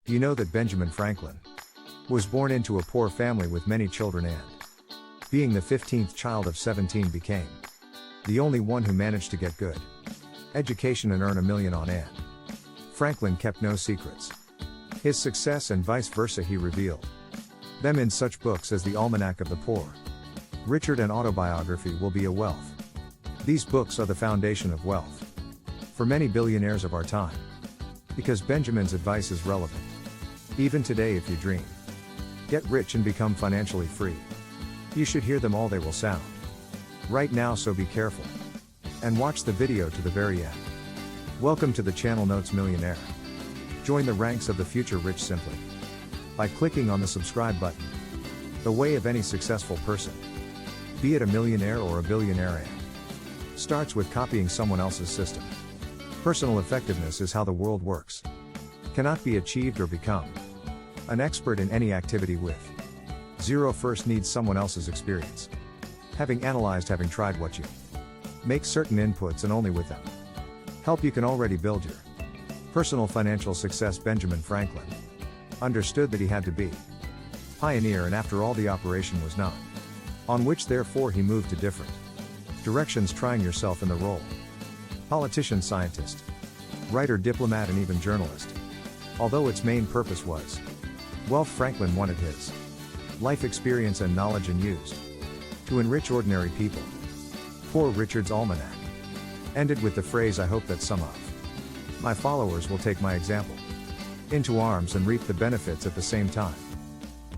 Do you know that Benjamin Franklin was born into a poor family with many children and, being the 15th child of 17, became the only one who managed to get good education and earn $1 million on and Franklin kept no secrets. His success and vice versa he revealed them in such books as The Almanac of the Poor, Richard, and Autobiography Will Be a Wealth. These books are the foundation of wealth for many billionaires of our time, because Benjamin's advice is relevant even today. If you dream, get rich and become financially free, you should hear them all. They will sound right now, so be careful and watch the video to the very end. Welcome to the channel Notes Millionaire. Join the ranks of the future rich simply by clicking on the subscribe button. The way of any successful person, be it a millionaire or a billionaire, starts with copying someone else's system. Personal effectiveness is how the world works. Cannot be achieved or become an expert in any activity with zero. First needs someone else's experience. Having analyzed, having tried what you make certain inputs, and only with them help you can already build your personal financial success. Benjamin Franklin understood that he had to be pioneer, and after all, the operation was known on which, therefore he moved to different directions, trying yourself in the role politician, scientist, writer, diplomat, and even journalist. Although its main purpose was wealth, Franklin wanted his life experience and knowledge and used to enrich ordinary people. Poor Richard's Almanac ended with the phrase, "I hope that some of my followers will take my example into arms and reap the benefits at the same time."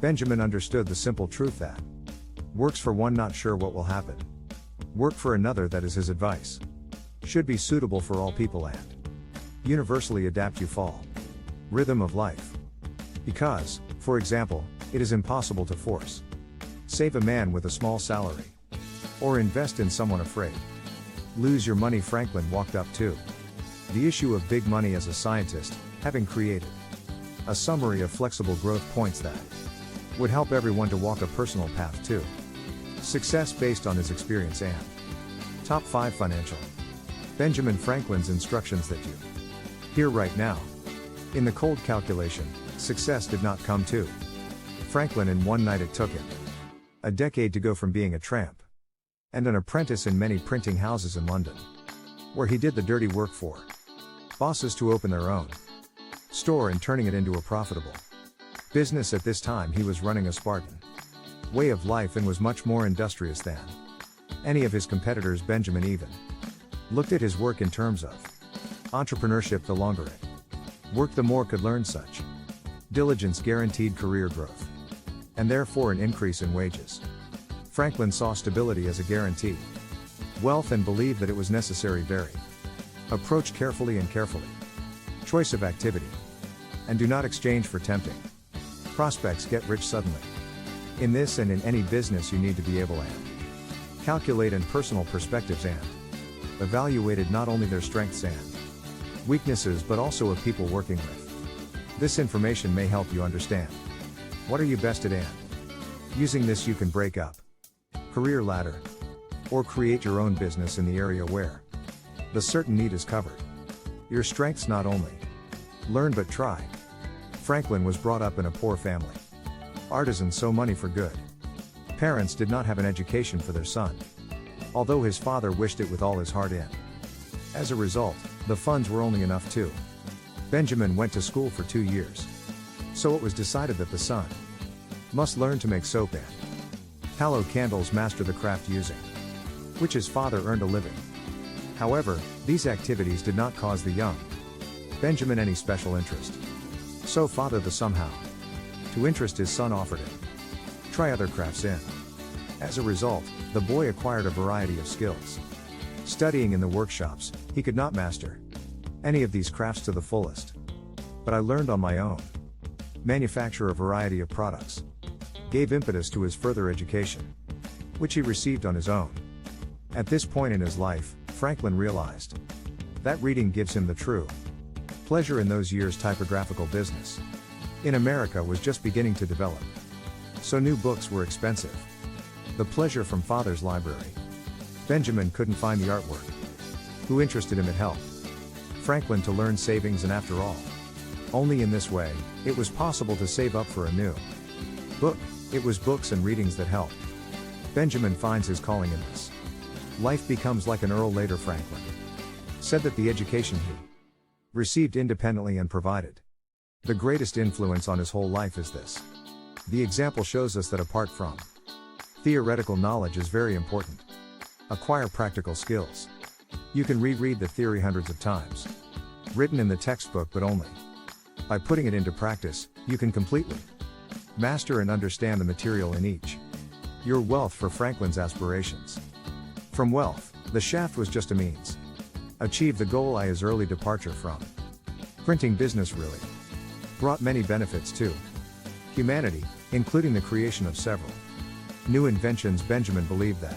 Benjamin understood the simple truth that works for one, not sure what will happen. Work for another, that is his advice, should be suitable for all people and universally adapt. You fall rhythm of life. Because, for example, it is impossible to force save a man with a small salary or invest in someone afraid lose your money. Franklin walked up to the issue of big money as a scientist, having created a summary of flexible growth points that would help everyone to walk a personal path to success based on his experience and top 5 financial Benjamin Franklin's instructions that you hear right now. In the cold calculation, success did not come to Franklin in one night. It took him a decade to go from being a tramp and an apprentice in many printing houses in London, where he did the dirty work for bosses, to open their own store and turning it into a profitable business. At this time he was running a Spartan way of life and was much more industrious than any of his competitors. Benjamin even looked at his work in terms of entrepreneurship. The longer it worked, the more could learn. Such diligence guaranteed career growth and therefore an increase in wages. Franklin saw stability as a guaranteed wealth and believed that it was necessary. Very approach carefully and carefully choice of activity, and do not exchange for tempting prospects. Get rich suddenly. In this and in any business you need to be able to calculate and personal perspectives and evaluated not only their strengths and weaknesses but also of people working with. This information may help you understand what are you best at, and using this you can break up career ladder or create your own business in the area where the certain need is covered. Your strengths not only learn but try. Franklin was brought up in a poor family. Artisan, so money for good. Parents did not have an education for their son, although his father wished it with all his heart. In as a result, the funds were only enough to Benjamin went to school for 2 years. So it was decided that the son must learn to make soap and tallow candles, master the craft using which his father earned a living. However, these activities did not cause the young Benjamin any special interest. So father the somehow to interest his son offered him try other crafts. In as a result, the boy acquired a variety of skills. Studying in the workshops, he could not master any of these crafts to the fullest. But I learned on my own. Manufacture a variety of products. Gave impetus to his further education, which he received on his own. At this point in his life, Franklin realized that reading gives him the true pleasure in those years. Typographical business in America was just beginning to develop, so new books were expensive. The pleasure from father's library. Benjamin couldn't find the artwork. Who interested him? It helped Franklin to learn savings, and after all, Only in this way, it was possible to save up for a new book. It was books and readings that helped. Benjamin finds his calling in this. Life becomes like an Earl later Franklin said that the education he received independently and provided the greatest influence on his whole life is this. The example shows us that apart from theoretical knowledge is very important. Acquire practical skills. You can reread the theory hundreds of times, written in the textbook, but only by putting it into practice, you can completely master and understand the material in each. Your wealth for Franklin's aspirations. From wealth, the shaft was just a means. Achieve the goal. His early departure from printing business really brought many benefits to humanity, including the creation of several new inventions. Benjamin believed that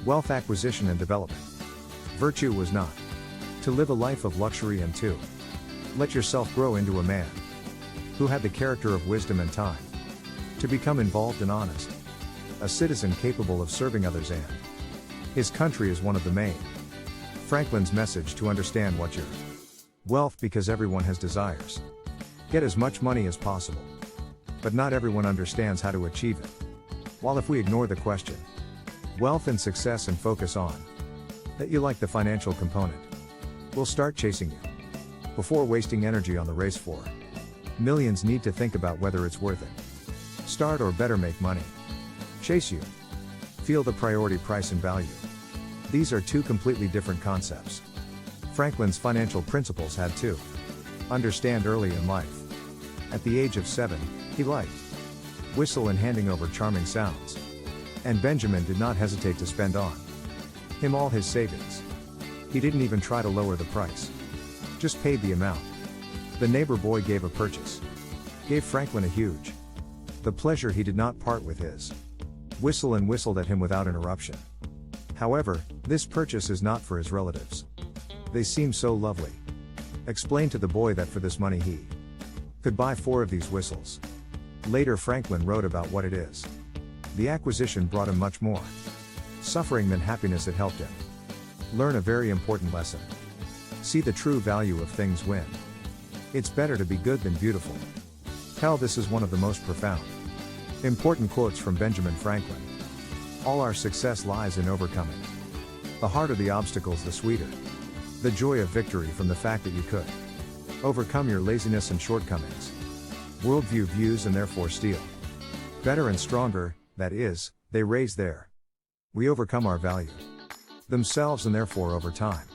wealth acquisition and development virtue was not to live a life of luxury and to let yourself grow into a man who had the character of wisdom and time to become involved and honest, a citizen capable of serving others and his country is one of the main Franklin's message to understand what your wealth, because everyone has desires. Get as much money as possible. But not everyone understands how to achieve it. While if we ignore the question, wealth and success, and focus on that you like the financial component, will start chasing you. Before wasting energy on the race for millions, need to think about whether it's worth it. Start or better make money chase you. Feel the priority, price and value. These are two completely different concepts. Franklin's financial principles had to understand early in life. At the age of 7, he liked whistle and handing over charming sounds. And Benjamin did not hesitate to spend on him all his savings. He didn't even try to lower the price. Just paid the amount. The neighbor boy gave a purchase. Gave Franklin a huge the pleasure. He did not part with his whistle and whistled at him without interruption. However, this purchase is not for his relatives. They seem so lovely. Explained to the boy that for this money he could buy 4 of these whistles. Later Franklin wrote about what it is. The acquisition brought him much more suffering than happiness. It helped him learn a very important lesson. See the true value of things when it's better to be good than beautiful. Hell, this is one of the most profound, important quotes from Benjamin Franklin. All our success lies in overcoming. The harder the obstacles, the sweeter the joy of victory from the fact that you could overcome your laziness and shortcomings. Worldview views and therefore steal better and stronger, that is, they raise their we overcome our value themselves, and therefore over time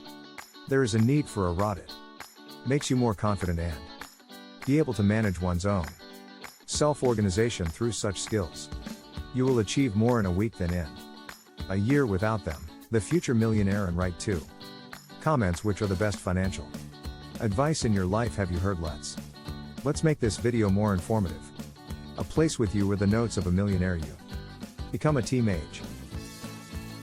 there is a need for a rod. It makes you more confident and be able to manage one's own self-organization. Through such skills, you will achieve more in a week than in a year. Without them, the future millionaire. And write 2 comments which are the best financial advice in your life have you heard. Let's make this video more informative. A place with you are the notes of a millionaire. You become a team age.